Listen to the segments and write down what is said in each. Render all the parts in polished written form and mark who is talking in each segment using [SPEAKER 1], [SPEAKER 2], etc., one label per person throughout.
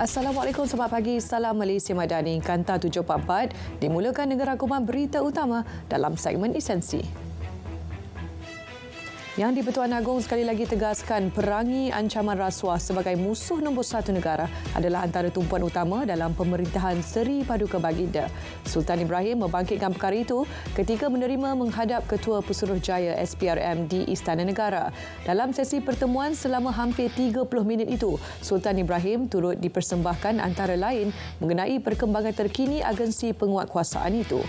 [SPEAKER 1] Assalamualaikum, selamat pagi. Salam Malaysia Madani. Kanta 744 dimulakan dengan rangkuman berita utama dalam segmen esensi. Yang di-Pertuan Agong sekali lagi tegaskan perangi ancaman rasuah sebagai musuh nombor satu negara adalah antara tumpuan utama dalam pemerintahan Seri Paduka Baginda. Sultan Ibrahim membangkitkan perkara itu ketika menerima menghadap Ketua Pesuruhjaya SPRM di Istana Negara. Dalam sesi pertemuan selama hampir 30 minit itu, Sultan Ibrahim turut dipersembahkan antara lain mengenai perkembangan terkini agensi penguatkuasaan itu.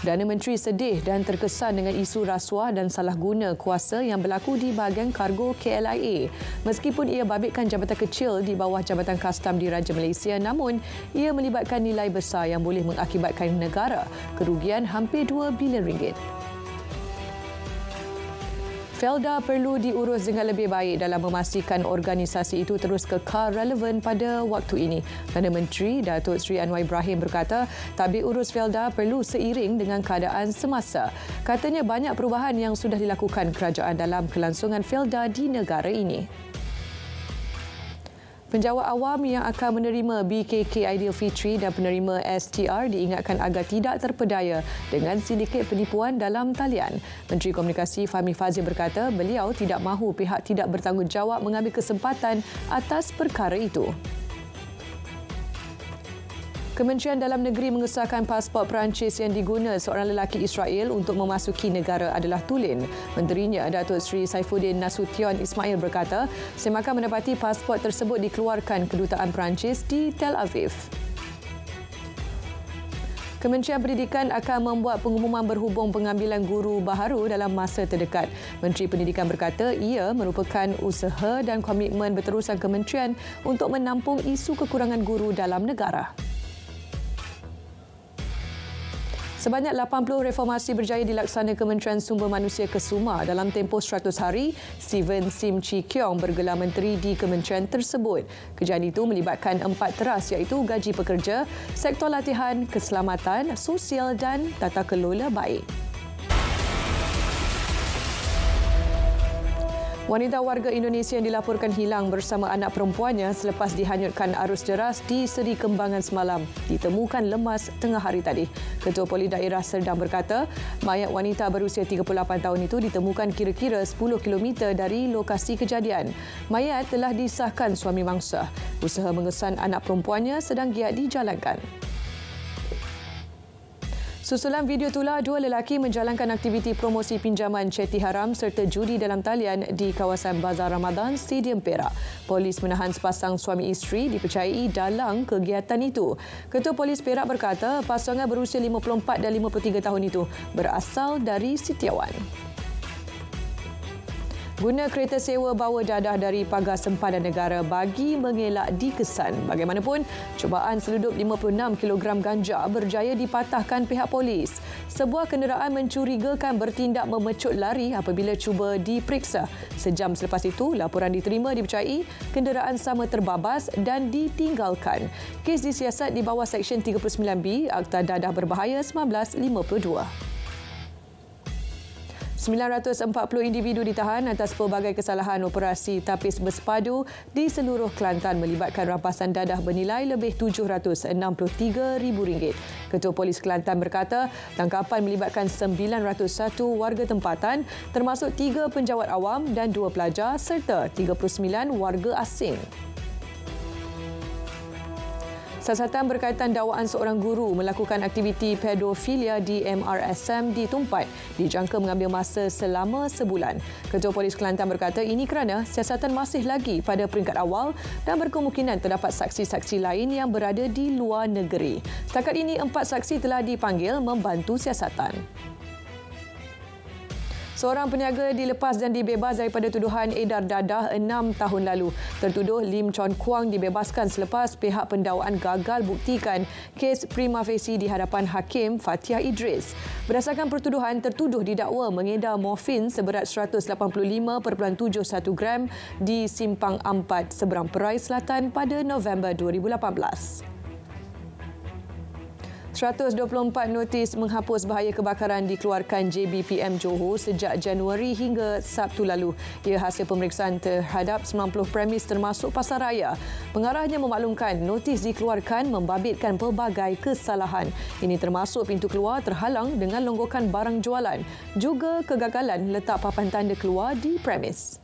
[SPEAKER 1] Perdana Menteri sedih dan terkesan dengan isu rasuah dan salah guna kuasa yang berlaku di bahagian kargo KLIA. Meskipun ia babitkan jabatan kecil di bawah Jabatan Kastam Diraja Malaysia, namun ia melibatkan nilai besar yang boleh mengakibatkan negara kerugian hampir 2 bilion ringgit. Felda perlu diurus dengan lebih baik dalam memastikan organisasi itu terus kekal relevan pada waktu ini. Perdana Menteri Datuk Seri Anwar Ibrahim berkata, tadbir urus Felda perlu seiring dengan keadaan semasa. Katanya banyak perubahan yang sudah dilakukan kerajaan dalam kelangsungan Felda di negara ini. Penjawat awam yang akan menerima BKK Aidilfitri dan penerima STR diingatkan agar tidak terpedaya dengan sindiket penipuan dalam talian. Menteri Komunikasi Fahmi Fadzil berkata beliau tidak mahu pihak tidak bertanggungjawab mengambil kesempatan atas perkara itu. Kementerian Dalam Negeri mengesahkan pasport Perancis yang diguna seorang lelaki Israel untuk memasuki negara adalah tulen. Menterinya, Datuk Seri Saifuddin Nasution Ismail berkata, semakan mendapati pasport tersebut dikeluarkan Kedutaan Perancis di Tel Aviv. Kementerian Pendidikan akan membuat pengumuman berhubung pengambilan guru baharu dalam masa terdekat. Menteri Pendidikan berkata ia merupakan usaha dan komitmen berterusan kementerian untuk menampung isu kekurangan guru dalam negara. Sebanyak 80 reformasi berjaya dilaksana Kementerian Sumber Manusia Kesuma dalam tempoh 100 hari. Steven Sim Chi Keong bergelar menteri di kementerian tersebut. Kejayaan itu melibatkan 4 teras iaitu gaji pekerja, sektor latihan, keselamatan, sosial dan tata kelola baik. Wanita warga Indonesia yang dilaporkan hilang bersama anak perempuannya selepas dihanyutkan arus deras di Seri Kembangan semalam ditemukan lemas tengah hari tadi. Ketua Polis Daerah Serdang berkata, mayat wanita berusia 38 tahun itu ditemukan kira-kira 10 km dari lokasi kejadian. Mayat telah disahkan suami mangsa. Usaha mengesan anak perempuannya sedang giat dijalankan. Susulan video itulah dua lelaki menjalankan aktiviti promosi pinjaman ceti haram serta judi dalam talian di kawasan Bazar Ramadan, Stadium Perak. Polis menahan sepasang suami isteri dipercayai dalam kegiatan itu. Ketua Polis Perak berkata pasangan berusia 54 dan 53 tahun itu berasal dari Sitiawan. Guna kereta sewa bawa dadah dari pagar sempadan negara bagi mengelak dikesan. Bagaimanapun, cubaan seludup 56 kg ganja berjaya dipatahkan pihak polis. Sebuah kenderaan mencurigakan bertindak memecut lari apabila cuba diperiksa. Sejam selepas itu, laporan diterima dipercayai kenderaan sama terbabas dan ditinggalkan. Kes disiasat di bawah Seksyen 39B Akta Dadah Berbahaya 1952. 940 individu ditahan atas pelbagai kesalahan operasi tapis bersepadu di seluruh Kelantan melibatkan rampasan dadah bernilai lebih RM763,000. Ketua Polis Kelantan berkata tangkapan melibatkan 901 warga tempatan termasuk 3 penjawat awam dan 2 pelajar serta 39 warga asing. Siasatan berkaitan dakwaan seorang guru melakukan aktiviti pedofilia di MRSM di Tumpat dijangka mengambil masa selama sebulan. Ketua Polis Kelantan berkata ini kerana siasatan masih lagi pada peringkat awal dan berkemungkinan terdapat saksi-saksi lain yang berada di luar negeri. Setakat ini 4 saksi telah dipanggil membantu siasatan. Seorang peniaga dilepas dan dibebas daripada tuduhan edar dadah 6 tahun lalu. Tertuduh Lim Chon Kwang dibebaskan selepas pihak pendakwaan gagal buktikan kes prima facie di hadapan Hakim Fathia Idris. Berdasarkan pertuduhan, tertuduh didakwa mengedar morfin seberat 185.71 gram di Simpang Ampat, Seberang Perai Selatan pada November 2018. 124 notis menghapus bahaya kebakaran dikeluarkan JBPM Johor sejak Januari hingga Sabtu lalu. Ia hasil pemeriksaan terhadap 90 premis termasuk pasaraya. Pengarahnya memaklumkan notis dikeluarkan membabitkan pelbagai kesalahan. Ini termasuk pintu keluar terhalang dengan longgokan barang jualan, juga kegagalan letak papan tanda keluar di premis.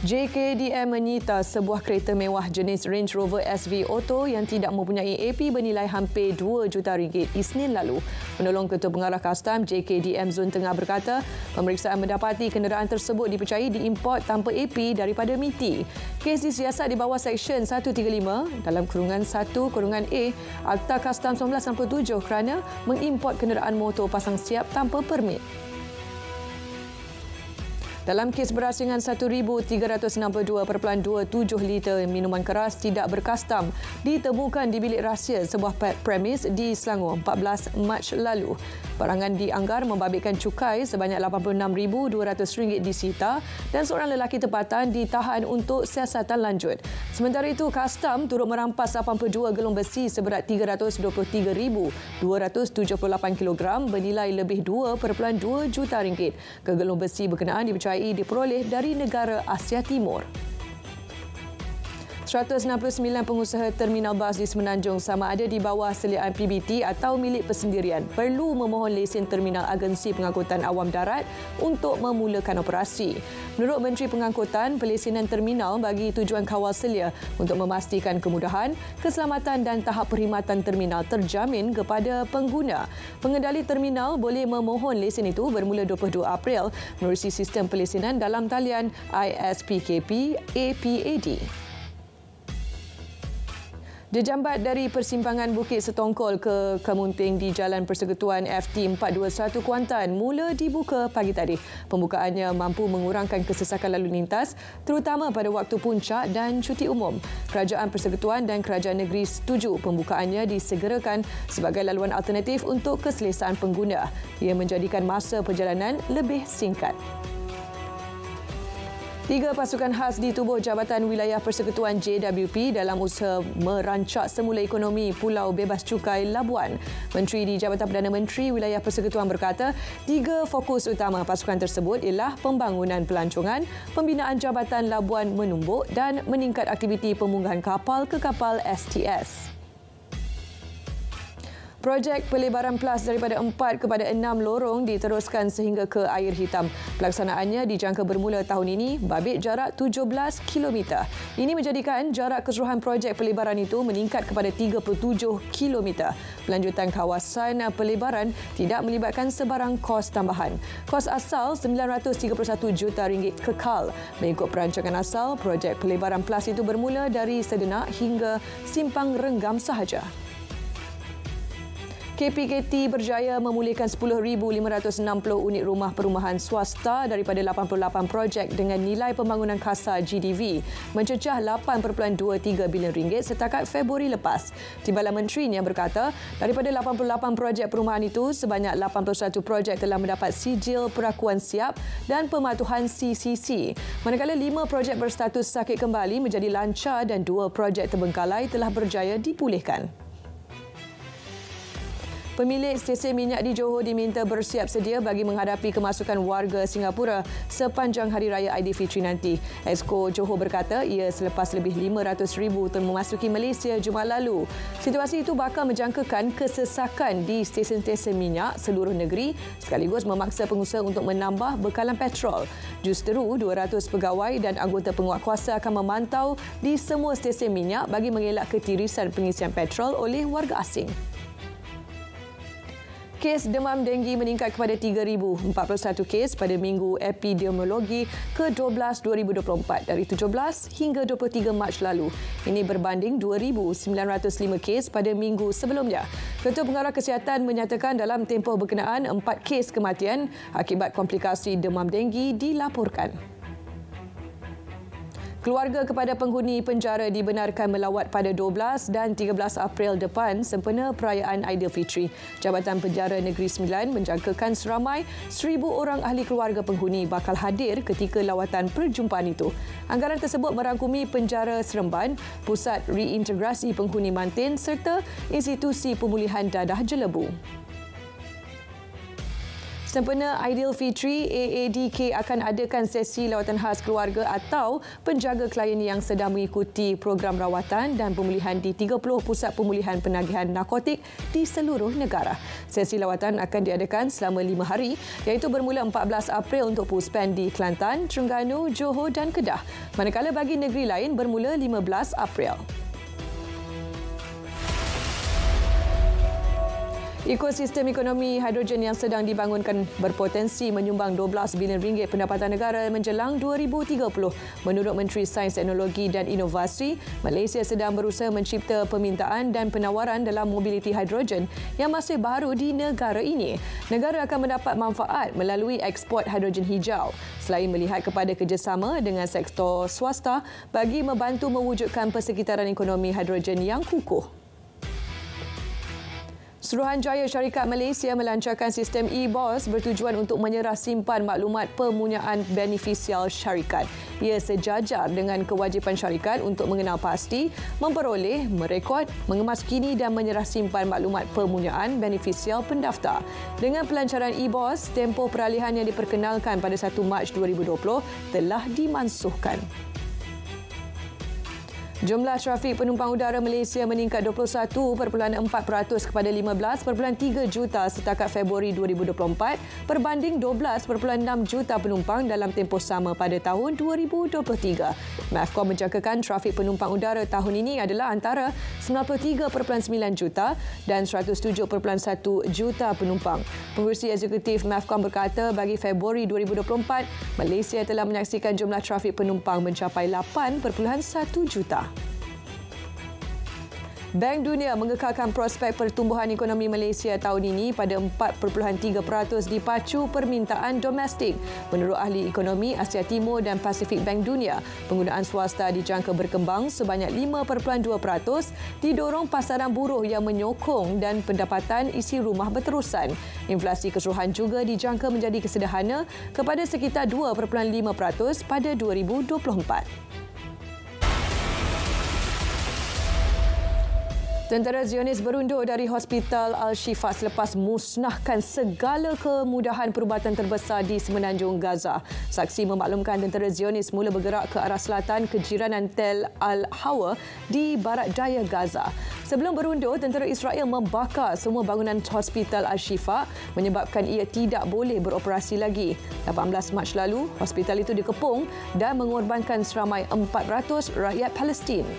[SPEAKER 1] JKDM menyita sebuah kereta mewah jenis Range Rover SV Auto yang tidak mempunyai AP bernilai hampir RM2 juta Isnin lalu. Penolong Ketua Pengarah Kastam JKDM Zon Tengah berkata, pemeriksaan mendapati kenderaan tersebut dipercayai diimport tanpa AP daripada MITI. Kes disiasat di bawah Seksyen 135 dalam /1/A Akta Kastam 1967 kerana mengimport kenderaan motor pasang siap tanpa permit. Dalam kes berasingan 1,362.27 liter minuman keras tidak berkastam ditemukan di bilik rahsia sebuah premis di Selangor 14 Mac lalu. Barangan dianggar membabitkan cukai sebanyak RM86,200 disita dan seorang lelaki tempatan ditahan untuk siasatan lanjut. Sementara itu, kastam turut merampas 82 gelong besi seberat 323,278 kilogram bernilai lebih RM2.2 juta. Kegelong besi berkenaan dipercayai diperoleh dari negara Asia Timur. 169 pengusaha terminal bas di Semenanjung sama ada di bawah seliaan PBT atau milik persendirian perlu memohon lesen terminal agensi pengangkutan awam darat untuk memulakan operasi. Menurut Menteri Pengangkutan, pelesenan terminal bagi tujuan kawal selia untuk memastikan kemudahan, keselamatan dan tahap perkhidmatan terminal terjamin kepada pengguna. Pengendali terminal boleh memohon lesen itu bermula 22 April menerusi sistem pelesenan dalam talian ISPKP APAD. Jejambat dari persimpangan Bukit Setongkol ke Kemunting di Jalan Persekutuan FT 421 Kuantan mula dibuka pagi tadi. Pembukaannya mampu mengurangkan kesesakan lalu lintas terutama pada waktu puncak dan cuti umum. Kerajaan Persekutuan dan Kerajaan Negeri setuju pembukaannya disegerakan sebagai laluan alternatif untuk keselesaan pengguna. Ia menjadikan masa perjalanan lebih singkat. 3 pasukan khas di tubuh Jabatan Wilayah Persekutuan JWP dalam usaha merancak semula ekonomi Pulau Bebas Cukai Labuan. Menteri di Jabatan Perdana Menteri Wilayah Persekutuan berkata, 3 fokus utama pasukan tersebut ialah pembangunan pelancongan, pembinaan Jabatan Labuan menumbuk dan meningkat aktiviti pemunggahan kapal ke kapal STS. Projek pelebaran PLAS daripada 4 kepada 6 lorong diteruskan sehingga ke Air Hitam. Pelaksanaannya dijangka bermula tahun ini, babit jarak 17 km. Ini menjadikan jarak keseluruhan projek pelebaran itu meningkat kepada 37 km. Pelanjutan kawasan pelebaran tidak melibatkan sebarang kos tambahan. Kos asal RM931 juta kekal. Mengikut perancangan asal, projek pelebaran PLAS itu bermula dari Sedenak hingga Simpang Renggam sahaja. KPKT berjaya memulihkan 10,560 unit rumah perumahan swasta daripada 88 projek dengan nilai pembangunan kasar GDV mencecah RM8.23 bilion setakat Februari lepas. Timbalan Menteri yang berkata, daripada 88 projek perumahan itu, sebanyak 81 projek telah mendapat sijil perakuan siap dan pematuhan CCC. Manakala 5 projek berstatus sakit kembali menjadi lancar dan 2 projek terbengkalai telah berjaya dipulihkan. Pemilik stesen minyak di Johor diminta bersiap sedia bagi menghadapi kemasukan warga Singapura sepanjang Hari Raya Aidilfitri nanti. Exco Johor berkata ia selepas lebih 500,000 memasuki Malaysia Jumaat lalu. Situasi itu bakal menjangkakan kesesakan di stesen-stesen minyak seluruh negeri sekaligus memaksa pengusaha untuk menambah bekalan petrol. Justeru 200 pegawai dan anggota penguatkuasa akan memantau di semua stesen minyak bagi mengelak ketirisan pengisian petrol oleh warga asing. Kes demam denggi meningkat kepada 3,041 kes pada Minggu Epidemiologi ke-12 2024 dari 17 hingga 23 Mac lalu. Ini berbanding 2,905 kes pada minggu sebelumnya. Ketua Pengarah Kesihatan menyatakan dalam tempoh berkenaan 4 kes kematian akibat komplikasi demam denggi dilaporkan. Keluarga kepada penghuni penjara dibenarkan melawat pada 12 dan 13 April depan sempena perayaan Aidilfitri. Jabatan Penjara Negeri Sembilan menjangkakan seramai 1,000 orang ahli keluarga penghuni bakal hadir ketika lawatan perjumpaan itu. Anggaran tersebut merangkumi penjara Seremban, Pusat Reintegrasi Penghuni Mantin serta Institusi Pemulihan Dadah Jelebu. Sempena Aidilfitri, AADK akan adakan sesi lawatan khas keluarga atau penjaga klien yang sedang mengikuti program rawatan dan pemulihan di 30 pusat pemulihan penagihan narkotik di seluruh negara. Sesi lawatan akan diadakan selama 5 hari iaitu bermula 14 April untuk Puspen di Kelantan, Terengganu, Johor dan Kedah. Manakala bagi negeri lain bermula 15 April. Ekosistem ekonomi hidrogen yang sedang dibangunkan berpotensi menyumbang 12 bilion ringgit pendapatan negara menjelang 2030. Menurut Menteri Sains, Teknologi dan Inovasi, Malaysia sedang berusaha mencipta permintaan dan penawaran dalam mobiliti hidrogen yang masih baru di negara ini. Negara akan mendapat manfaat melalui ekspor hidrogen hijau selain melihat kepada kerjasama dengan sektor swasta bagi membantu mewujudkan persekitaran ekonomi hidrogen yang kukuh. Suruhanjaya Syarikat Malaysia melancarkan sistem e-BOS bertujuan untuk menyerah simpan maklumat permunyaan benefisial syarikat. Ia sejajar dengan kewajipan syarikat untuk mengenal pasti, memperoleh, merekod, mengemaskini dan menyerah simpan maklumat permunyaan benefisial pendaftar. Dengan pelancaran e-BOS, tempoh peralihan yang diperkenalkan pada 1 Mac 2020 telah dimansuhkan. Jumlah trafik penumpang udara Malaysia meningkat 21.4% kepada 15.3 juta setakat Februari 2024 berbanding 12.6 juta penumpang dalam tempoh sama pada tahun 2023. MAVCOM menjangkakan trafik penumpang udara tahun ini adalah antara 93.9 juta dan 107.1 juta penumpang. Pengurusi Eksekutif MAVCOM berkata bagi Februari 2024, Malaysia telah menyaksikan jumlah trafik penumpang mencapai 8.1 juta. Bank Dunia mengekalkan prospek pertumbuhan ekonomi Malaysia tahun ini pada 4.3% dipacu permintaan domestik. Menurut ahli ekonomi Asia Timur dan Pasifik Bank Dunia, penggunaan swasta dijangka berkembang sebanyak 5.2%, didorong pasaran buruh yang menyokong dan pendapatan isi rumah berterusan. Inflasi keseluruhan juga dijangka menjadi kesederhana kepada sekitar 2.5% pada 2024. Tentera Zionis berundur dari Hospital Al-Shifa selepas musnahkan segala kemudahan perubatan terbesar di semenanjung Gaza. Saksi memaklumkan tentera Zionis mula bergerak ke arah selatan kejiranan Tel Al-Hawa di barat daya Gaza. Sebelum berundur, tentera Israel membakar semua bangunan Hospital Al-Shifa menyebabkan ia tidak boleh beroperasi lagi. 18 Mac lalu, hospital itu dikepung dan mengorbankan seramai 400 rakyat Palestin.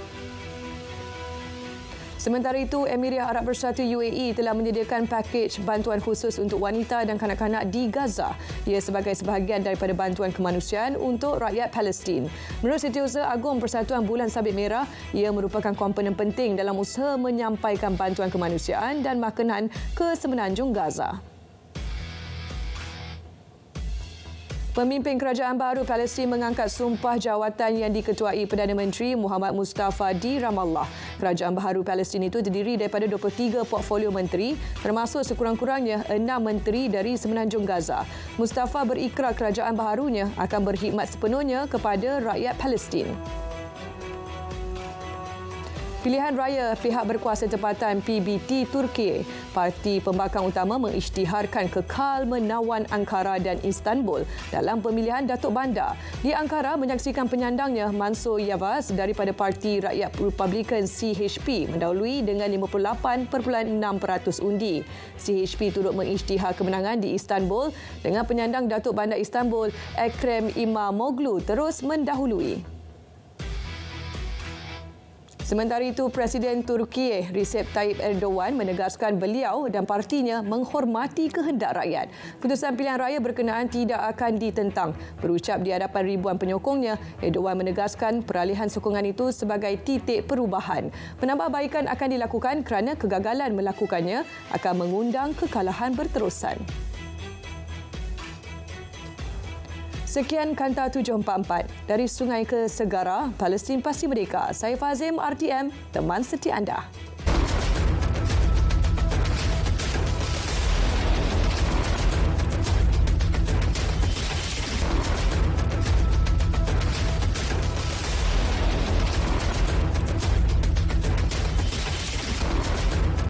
[SPEAKER 1] Sementara itu, Emirat Arab Bersatu UAE telah menyediakan pakej bantuan khusus untuk wanita dan kanak-kanak di Gaza. Ia sebagai sebahagian daripada bantuan kemanusiaan untuk rakyat Palestin. Menurut Setiausaha Agung Persatuan Bulan Sabit Merah, ia merupakan komponen penting dalam usaha menyampaikan bantuan kemanusiaan dan makanan ke semenanjung Gaza. Pemimpin Kerajaan Baharu Palestin mengangkat sumpah jawatan yang diketuai Perdana Menteri Muhammad Mustafa di Ramallah. Kerajaan Baharu Palestin itu terdiri daripada 23 portfolio menteri, termasuk sekurang-kurangnya 6 menteri dari semenanjung Gaza. Mustafa berikrar kerajaan baharunya akan berkhidmat sepenuhnya kepada rakyat Palestin. Pilihan raya pihak berkuasa tempatan PBT Turki, parti pembangkang utama mengisytiharkan kekal menawan Ankara dan Istanbul dalam pemilihan Datuk Bandar. Di Ankara menyaksikan penyandangnya Mansur Yavaş daripada Parti Rakyat Republikan CHP mendahului dengan 58.6% undi. CHP turut mengisytihar kemenangan di Istanbul dengan penyandang Datuk Bandar Istanbul Ekrem İmamoğlu terus mendahului. Sementara itu, Presiden Turki Recep Tayyip Erdogan menegaskan beliau dan partinya menghormati kehendak rakyat. Putusan pilihan raya berkenaan tidak akan ditentang. Berucap di hadapan ribuan penyokongnya, Erdogan menegaskan peralihan sokongan itu sebagai titik perubahan. Penambahbaikan akan dilakukan kerana kegagalan melakukannya akan mengundang kekalahan berterusan. Sekian Kanta 744. Dari sungai ke segara, Palestin pasti merdeka. Saya Fazim, RTM, teman setia anda.